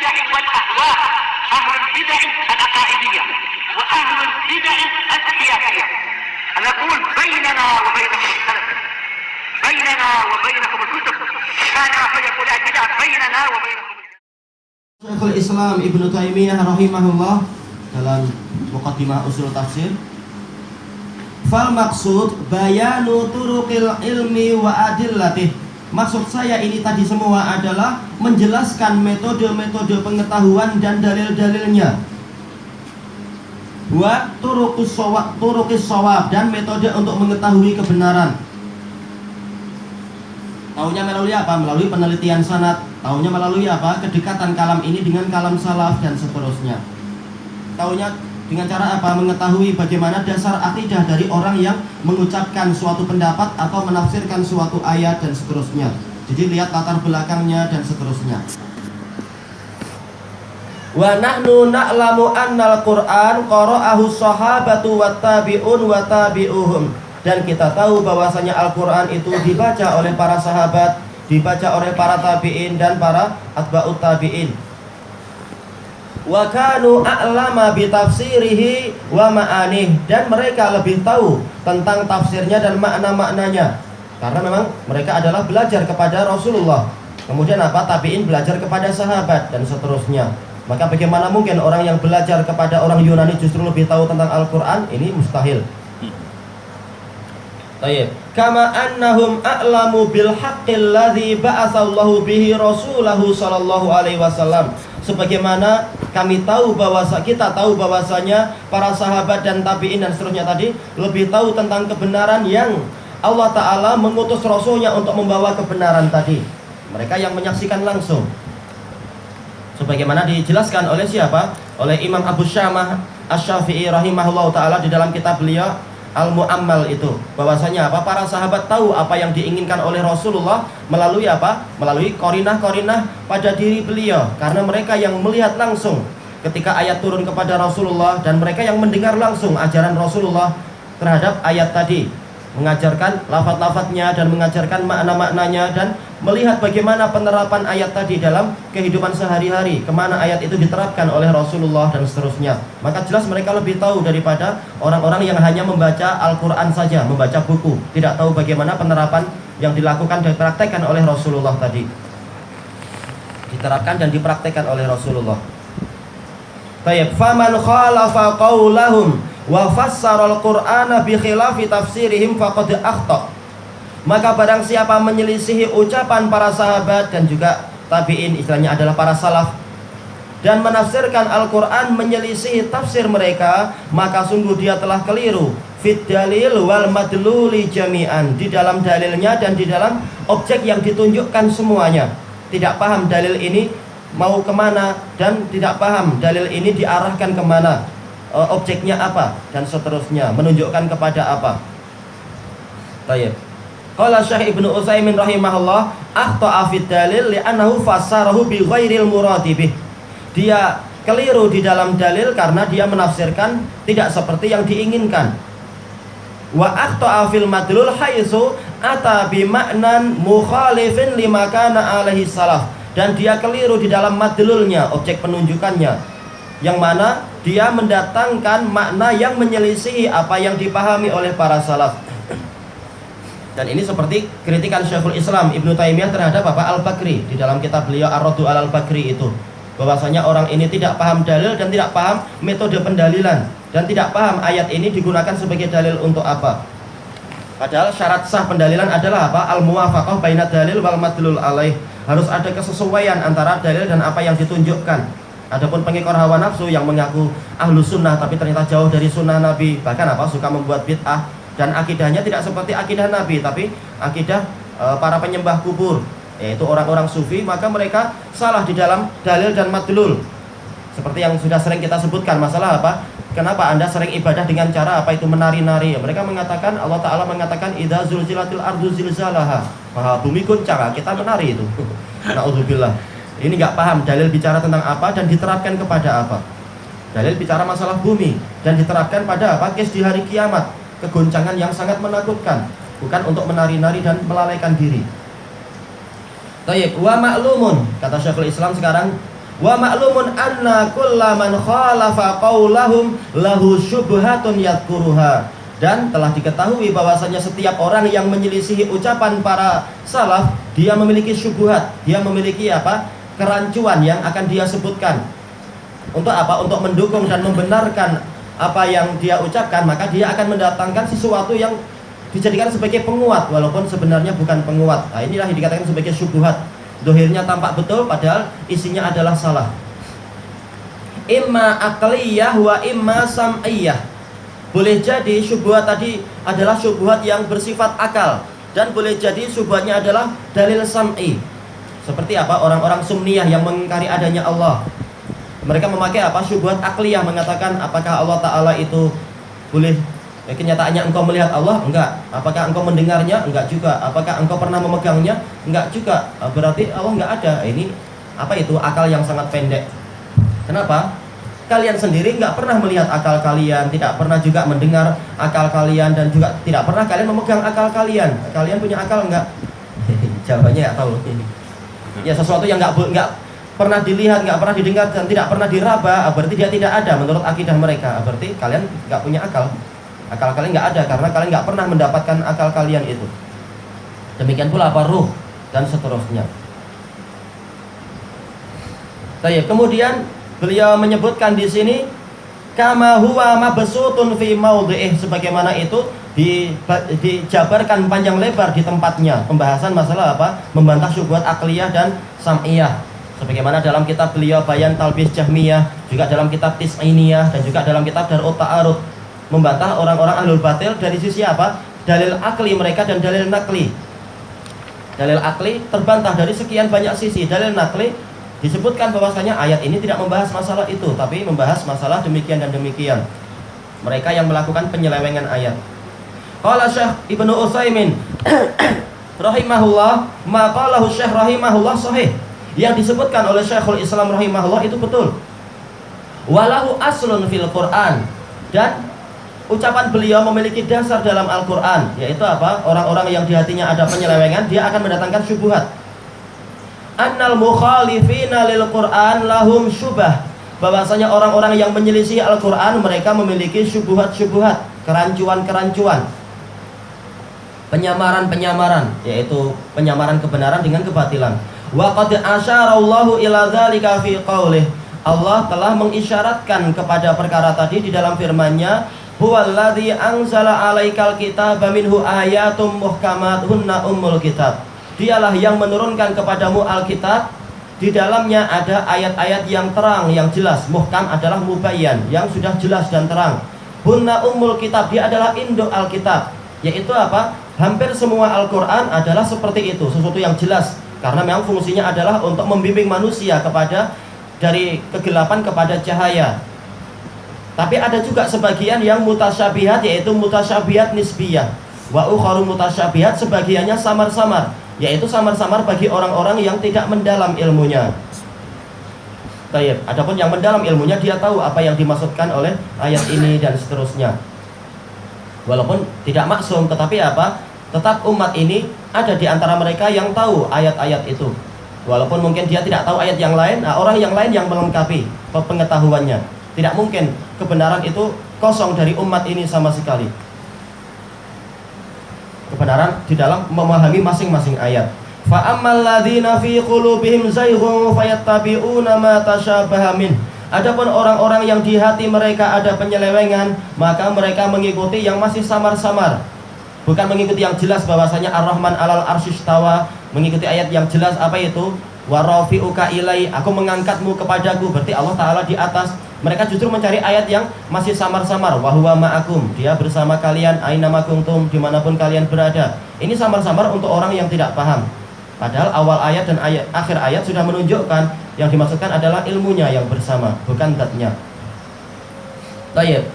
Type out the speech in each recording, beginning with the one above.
البدع والأهواء، أهل البدع العقائدية وأهل البدع السياسية. نقول بيننا وبينكم السلف، بيننا وبينكم الكتب، كان فيقول البدع بيننا وبينكم. Syekhul Islam Ibnu Taimiyah rahimahullah dalam Muqaddimah Ushul Tafsir, fal maksud bayanu turuqil ilmi wa adillatih. Maksud saya ini tadi semua adalah menjelaskan metode-metode pengetahuan dan dalil-dalilnya. Wa turuqis shawab, dan metode untuk mengetahui kebenaran. Taunya melalui apa? Melalui penelitian sanad. Taunya melalui apa? Kedekatan kalam ini dengan kalam salaf dan seterusnya. Taunya dengan cara apa? Mengetahui bagaimana dasar akidah dari orang yang mengucapkan suatu pendapat atau menafsirkan suatu ayat dan seterusnya. Jadi lihat latar belakangnya dan seterusnya. Wa nahnu na'lamu annal Qur'an qara'ahu sahabatu wat tabi'un wa tabi'uhum. Dan kita tahu bahwasanya Al-Quran itu dibaca oleh para sahabat, dibaca oleh para tabi'in dan para atba'ut tabi'in. Wa kanu a'lama bi tafsirihi wa ma'anih, dan mereka lebih tahu tentang tafsirnya dan makna-maknanya. Karena memang mereka adalah belajar kepada Rasulullah. Kemudian apa? Tabi'in belajar kepada sahabat dan seterusnya. Maka bagaimana mungkin orang yang belajar kepada orang Yunani justru lebih tahu tentang Al-Quran? Ini mustahil. Baik, kama annahum a'lamu bil haqqil ladzi ba'atsallahu bihi rasulahu sallallahu alaihi wasallam. Sebagaimana kita tahu bahwasanya para sahabat dan tabi'in dan seterusnya tadi lebih tahu tentang kebenaran yang Allah Ta'ala mengutus Rasulnya untuk membawa kebenaran tadi. Mereka yang menyaksikan langsung. Sebagaimana dijelaskan oleh siapa? Oleh Imam Abu Syamah Asy-Syafi'i rahimahullah ta'ala di dalam kitab beliau Al-Mu'ammal itu, bahwasanya apa? Para sahabat tahu apa yang diinginkan oleh Rasulullah melalui apa? Melalui korinah-korinah pada diri beliau, karena mereka yang melihat langsung ketika ayat turun kepada Rasulullah, dan mereka yang mendengar langsung ajaran Rasulullah terhadap ayat tadi, mengajarkan lafaz-lafaznya dan mengajarkan makna-maknanya, dan melihat bagaimana penerapan ayat tadi dalam kehidupan sehari-hari, kemana ayat itu diterapkan oleh Rasulullah dan seterusnya. Maka jelas mereka lebih tahu daripada orang-orang yang hanya membaca Al-Quran saja, membaca buku, tidak tahu bagaimana penerapan yang dilakukan dan dipraktekkan oleh Rasulullah tadi, diterapkan dan dipraktekkan oleh Rasulullah. Baik, faman khalafa qaulahum wa fassara al-Qur'ana bi khilafi tafsirihim faqad akhta. Maka barang siapa menyelisihi ucapan para sahabat dan juga tabi'in, istilahnya adalah para salaf, dan menafsirkan Al-Quran menyelisihi tafsir mereka, maka sungguh dia telah keliru fit dalil wal madluli jami'an, di dalam dalilnya dan di dalam objek yang ditunjukkan semuanya. Tidak paham dalil ini mau kemana, dan tidak paham dalil ini diarahkan kemana, objeknya apa, dan seterusnya, menunjukkan kepada apa. Baik. Qala Syekh Ibnu Utsaimin rahimahullah, akhta'a fid dalil li'annahu fassarahu bi ghairil muradi bih. Dia keliru di dalam dalil karena dia menafsirkan tidak seperti yang diinginkan. Wa akhta'a fil madlul haitsu ata bi ma'nan mukhalifin lima kana alaihi salaf. Dan dia keliru di dalam madlulnya, objek penunjukannya, yang mana dia mendatangkan makna yang menyelisihi apa yang dipahami oleh para salaf. Dan ini seperti kritikan Syekhul Islam Ibnu Taimiyah terhadap Bapak Al-Bakri di dalam kitab beliau Ar-Raddu 'alal Bakri itu, bahwasanya orang ini tidak paham dalil dan tidak paham metode pendalilan, dan tidak paham ayat ini digunakan sebagai dalil untuk apa. Padahal syarat sah pendalilan adalah apa? Al-muwafaqah baina dalil wal madlul alaih. Harus ada kesesuaian antara dalil dan apa yang ditunjukkan. Adapun pengikut hawa nafsu yang mengaku ahlu sunnah tapi ternyata jauh dari sunnah Nabi, bahkan apa? Suka membuat bid'ah, dan akidahnya tidak seperti akidah Nabi, tapi akidah para penyembah kubur, yaitu orang-orang sufi, maka mereka salah di dalam dalil dan madlul. Seperti yang sudah sering kita sebutkan, masalah apa? Kenapa Anda sering ibadah dengan cara apa itu menari-nari? Mereka mengatakan, Allah Ta'ala mengatakan idza zulzilatil ardu zilzalaha, bumi goncang, kita menari itu. Na'udzubillah. Ini nggak paham dalil bicara tentang apa dan diterapkan kepada apa. Dalil bicara masalah bumi dan diterapkan pada apa? Kes di hari kiamat, kegoncangan yang sangat menakutkan, bukan untuk menari-nari dan melalaikan diri. Tayyib, wa ma'lumun, kata Syekhul Islam sekarang, Wa ma'lumun anna kullaman khalafa qaulahum lahu syubhatun yadhkuruha. Dan telah diketahui bahwasanya setiap orang yang menyelisihi ucapan para salaf, dia memiliki syubhat, dia memiliki apa? Kerancuan yang akan dia sebutkan. Untuk apa? Untuk mendukung dan membenarkan apa yang dia ucapkan, maka dia akan mendatangkan sesuatu yang dijadikan sebagai penguat walaupun sebenarnya bukan penguat. Nah, inilah yang dikatakan sebagai syubhat. Dohirnya tampak betul padahal isinya adalah salah. Imma aqliyah wa imma sam'iyah. Boleh jadi syubhat tadi adalah syubhat yang bersifat akal, dan boleh jadi syubhatnya adalah dalil sam'i. Seperti apa? Orang-orang sunniyah yang mengingkari adanya Allah. Mereka memakai apa? Syubhat akliyah, mengatakan apakah Allah Ta'ala itu boleh, kenyataannya engkau melihat Allah? Enggak. Apakah engkau mendengarnya? Enggak juga. Apakah engkau pernah memegangnya? Enggak juga. Berarti Allah enggak ada. Ini apa itu? Akal yang sangat pendek. Kenapa? Kalian sendiri enggak pernah melihat akal kalian, tidak pernah juga mendengar akal kalian, dan juga tidak pernah kalian memegang akal kalian. Kalian punya akal enggak? Jawabannya enggak tahu ini. Ya, sesuatu yang enggak pernah dilihat, enggak pernah didengar, dan tidak pernah diraba, berarti dia tidak ada menurut akidah mereka. Berarti kalian enggak punya akal. Akal kalian nggak ada karena kalian nggak pernah mendapatkan akal kalian itu. Demikian pula apa? Ruh dan seterusnya. Baik, kemudian beliau menyebutkan di sini kama huwa mabsutun fi maudhi'ih, sebagaimana itu dijabarkan panjang lebar di tempatnya. Pembahasan masalah apa? Membantah syubhat akliyah dan sam'iyah. Sebagaimana dalam kitab beliau Bayan Talbis Jahmiyah, juga dalam kitab Tis'iniyah, dan juga dalam kitab Darut Ta'arud, membantah orang-orang ahlul batil dari sisi apa? Dalil akli mereka dan dalil nakli. Dalil akli terbantah dari sekian banyak sisi. Dalil nakli disebutkan bahwasanya ayat ini tidak membahas masalah itu, tapi membahas masalah demikian dan demikian. Mereka yang melakukan penyelewengan ayat. Qala Syekh Ibnu Utsaimin rahimahullah, ma qalahu Syekh rahimahullah sahih. Yang disebutkan oleh Syekhul Islam rahimahullah itu betul. Walahu aslun fil Qur'an, dan ucapan beliau memiliki dasar dalam Al-Quran, yaitu apa? Orang-orang yang di hatinya ada penyelewengan, dia akan mendatangkan syubhat. Annal mukhalifina lil Quran lahum syubah, bahwasanya orang-orang yang menyelisih Al-Quran mereka memiliki syubhat-syubhat, kerancuan-kerancuan, penyamaran-penyamaran, yaitu penyamaran kebenaran dengan kebatilan. Wa qad asyarallahu ila dzalika fi qaulih, Allah telah mengisyaratkan kepada perkara tadi di dalam firman-Nya, huwallazi anzala 'alaikal kitaba minhu ayatum muhkamatun ummul kitab. Dialah yang menurunkan kepadamu Alkitab, di dalamnya ada ayat-ayat yang terang, yang jelas. Muhkam adalah mubayyan, yang sudah jelas dan terang. Hunna ummul kitab, dia adalah induk Alkitab. Yaitu apa? Hampir semua Al-Quran adalah seperti itu, sesuatu yang jelas. Karena memang fungsinya adalah untuk membimbing manusia kepada dari kegelapan kepada cahaya. Tapi ada juga sebagian yang mutasyabihat, yaitu mutasyabihat nisbiyah. Wa ukharu mutasyabihat, sebagiannya samar-samar, yaitu samar-samar bagi orang-orang yang tidak mendalam ilmunya. Baik, adapun yang mendalam ilmunya, dia tahu apa yang dimaksudkan oleh ayat ini dan seterusnya. Walaupun tidak maksum, tetapi apa? Tetap umat ini ada di antara mereka yang tahu ayat-ayat itu. Walaupun mungkin dia tidak tahu ayat yang lain, orang yang lain yang melengkapi pengetahuannya. Tidak mungkin kebenaran itu kosong dari umat ini sama sekali. Kebenaran di dalam memahami masing-masing ayat. Fa ammal ladzina fi qulubihim zayghun fayattabi'una ma tashabaha min. Adapun orang-orang yang di hati mereka ada penyelewengan, maka mereka mengikuti yang masih samar-samar. Bukan mengikuti yang jelas bahwasanya Ar-Rahman 'alal arsyistawa, mengikuti ayat yang jelas apa itu? Wa rafi'uka ilai, aku mengangkatmu kepadaku, berarti Allah Ta'ala di atas. Mereka justru mencari ayat yang masih samar-samar. Wa huwa ma'akum, dia bersama kalian aina ma kuntum, dimanapun kalian berada. Ini samar-samar untuk orang yang tidak paham. Padahal awal ayat dan akhir ayat sudah menunjukkan yang dimaksudkan adalah ilmunya yang bersama, bukan zatnya. Tayyib.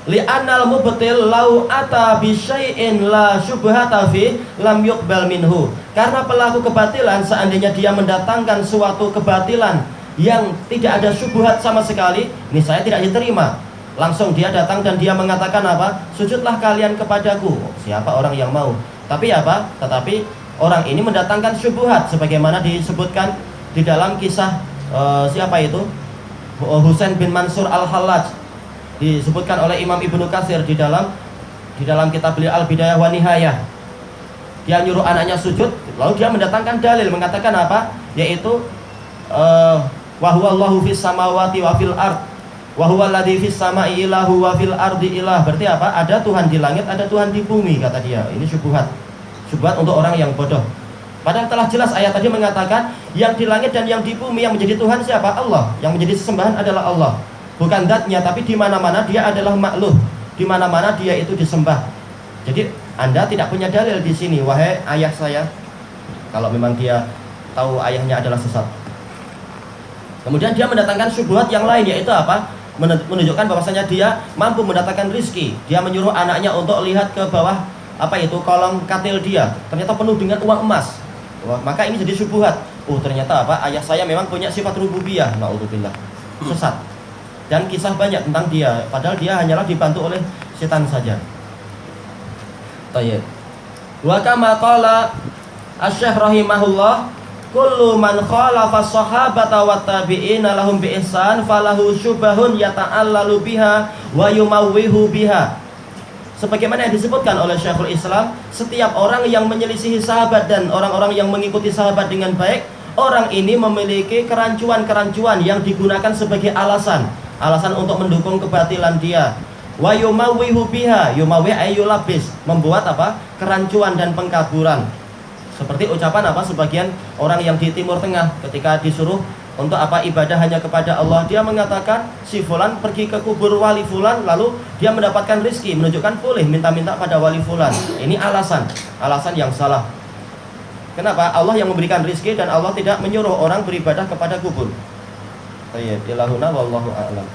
Li'annal mubtil lau ata bi syai'in la syubhata fi lam yuqbal minhu. Karena pelaku kebatilan seandainya dia mendatangkan suatu kebatilan yang tidak ada syubhat sama sekali, ini saya tidak diterima. Langsung dia datang dan dia mengatakan apa? Sujudlah kalian kepadaku. Siapa orang yang mau? Tapi apa? Tetapi orang ini mendatangkan syubhat sebagaimana disebutkan di dalam kisah siapa itu? Husain bin Mansur Al-Hallaj, disebutkan oleh Imam Ibnu Katsir di dalam kitab beliau Al-Bidayah wa Nihayah. Dia nyuruh anaknya sujud, lalu dia mendatangkan dalil mengatakan apa? Yaitu wa huwallahu fis samawati wa fil ard wa huwal ladzi fis samai ilahu wa fil ardi ilah. Berarti apa? Ada Tuhan di langit, ada Tuhan di bumi, kata dia. Ini syubhat untuk orang yang bodoh. Padahal telah jelas ayat tadi mengatakan yang di langit dan yang di bumi yang menjadi Tuhan siapa? Allah. Yang menjadi sesembahan adalah Allah. Bukan zatnya, tapi di mana-mana dia adalah makhluk. Di mana-mana dia itu disembah. Jadi Anda tidak punya dalil di sini, wahai ayah saya. Kalau memang dia tahu ayahnya adalah sesat. Kemudian dia mendatangkan syubhat yang lain, yaitu apa? Menunjukkan bahwasanya dia mampu mendatangkan rizki. Dia menyuruh anaknya untuk lihat ke bawah kolong katil dia, ternyata penuh dengan uang emas. Maka ini jadi syubhat. Ternyata apa? Ayah saya memang punya sifat rububiyah. Naudzubillah. Sesat. Dan kisah banyak tentang dia, padahal dia hanyalah dibantu oleh setan saja. Tayyib. Wa kama qala Asy-Syaikh rahimahullah, kullu man khalafa as-sahabata wat tabi'ina lahum bi ihsan falahu syubahun yata'allalu biha wa yumawwihu biha. Sebagaimana yang disebutkan oleh Syekhul Islam, setiap orang yang menyelisihi sahabat dan orang-orang yang mengikuti sahabat dengan baik, orang ini memiliki kerancuan-kerancuan yang digunakan sebagai alasan untuk mendukung kebatilan dia. Wa yumawwihu biha, yumawwi ayyulabis, membuat apa? Kerancuan dan pengkaburan. Seperti ucapan sebagian orang yang di Timur Tengah ketika disuruh untuk ibadah hanya kepada Allah, dia mengatakan si fulan pergi ke kubur wali fulan lalu dia mendapatkan rizki, menunjukkan boleh minta-minta pada wali fulan. Ini alasan yang salah. Kenapa? Allah yang memberikan rizki dan Allah tidak menyuruh orang beribadah kepada kubur. Tayyib, ilahuna wallahu a'lam.